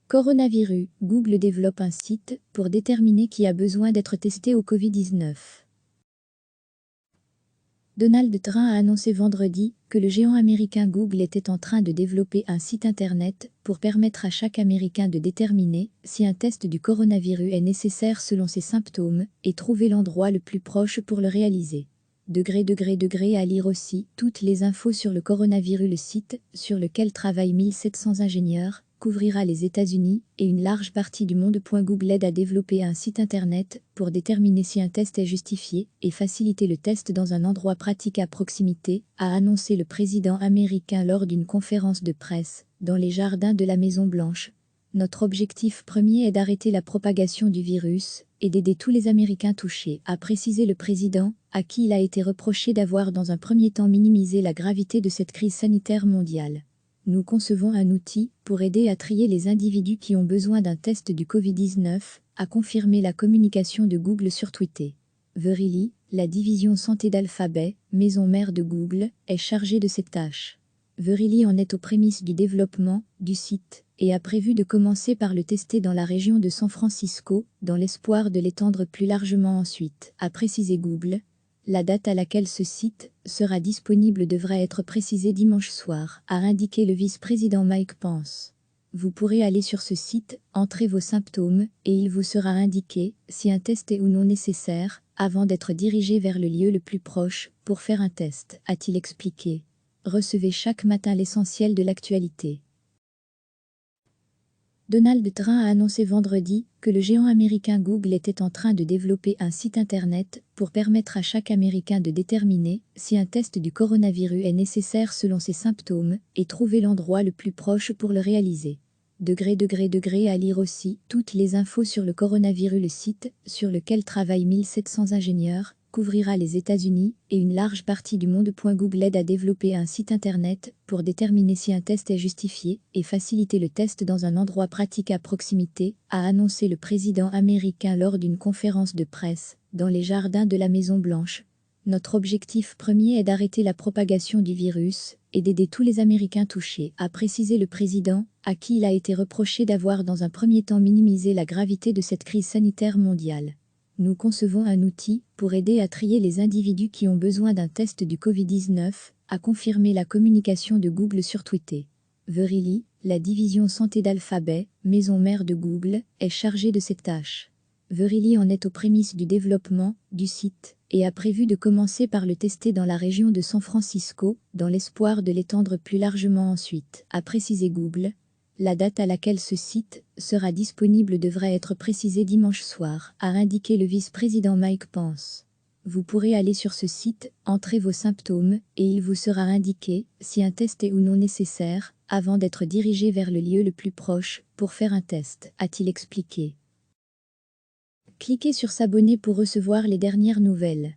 Coronavirus, Google développe un site pour déterminer qui a besoin d'être testé au Covid-19. Donald Trump a annoncé vendredi que le géant américain Google était en train de développer un site internet pour permettre à chaque Américain de déterminer si un test du coronavirus est nécessaire selon ses symptômes et trouver l'endroit le plus proche pour le réaliser. À lire aussi toutes les infos sur le coronavirus. Le site, sur lequel travaillent 1700 ingénieurs, couvrira les États-Unis et une large partie du monde. Google aide à développer un site internet pour déterminer si un test est justifié et faciliter le test dans un endroit pratique à proximité, a annoncé le président américain lors d'une conférence de presse dans les jardins de la Maison-Blanche. Notre objectif premier est d'arrêter la propagation du virus et d'aider tous les Américains touchés, a précisé le président, à qui il a été reproché d'avoir dans un premier temps minimisé la gravité de cette crise sanitaire mondiale. Nous concevons un outil pour aider à trier les individus qui ont besoin d'un test du Covid-19, a confirmé la communication de Google sur Twitter. Verily, la division santé d'Alphabet, maison mère de Google, est chargée de cette tâche. Verily en est aux prémices du développement du site et a prévu de commencer par le tester dans la région de San Francisco, dans l'espoir de l'étendre plus largement ensuite, a précisé Google. La date à laquelle ce site sera disponible devrait être précisée dimanche soir, a indiqué le vice-président Mike Pence. Vous pourrez aller sur ce site, entrer vos symptômes, et il vous sera indiqué si un test est ou non nécessaire, avant d'être dirigé vers le lieu le plus proche pour faire un test, a-t-il expliqué. Recevez chaque matin l'essentiel de l'actualité. Donald Trump a annoncé vendredi que le géant américain Google était en train de développer un site internet pour permettre à chaque Américain de déterminer si un test du coronavirus est nécessaire selon ses symptômes et trouver l'endroit le plus proche pour le réaliser. À lire aussi toutes les infos sur le coronavirus. Le site, sur lequel travaillent 1700 ingénieurs, couvrira les États-Unis et une large partie du monde. Google aide à développer un site internet pour déterminer si un test est justifié et faciliter le test dans un endroit pratique à proximité, a annoncé le président américain lors d'une conférence de presse dans les jardins de la Maison-Blanche. Notre objectif premier est d'arrêter la propagation du virus et d'aider tous les Américains touchés, a précisé le président, à qui il a été reproché d'avoir dans un premier temps minimisé la gravité de cette crise sanitaire mondiale. Nous concevons un outil pour aider à trier les individus qui ont besoin d'un test du Covid-19, a confirmé la communication de Google sur Twitter. Verily, la division santé d'Alphabet, maison mère de Google, est chargée de cette tâche. Verily en est aux prémices du développement du site et a prévu de commencer par le tester dans la région de San Francisco, dans l'espoir de l'étendre plus largement ensuite, a précisé Google. La date à laquelle ce site sera disponible devrait être précisée dimanche soir, a indiqué le vice-président Mike Pence. Vous pourrez aller sur ce site, entrer vos symptômes, et il vous sera indiqué si un test est ou non nécessaire, avant d'être dirigé vers le lieu le plus proche pour faire un test, a-t-il expliqué. Cliquez sur s'abonner pour recevoir les dernières nouvelles.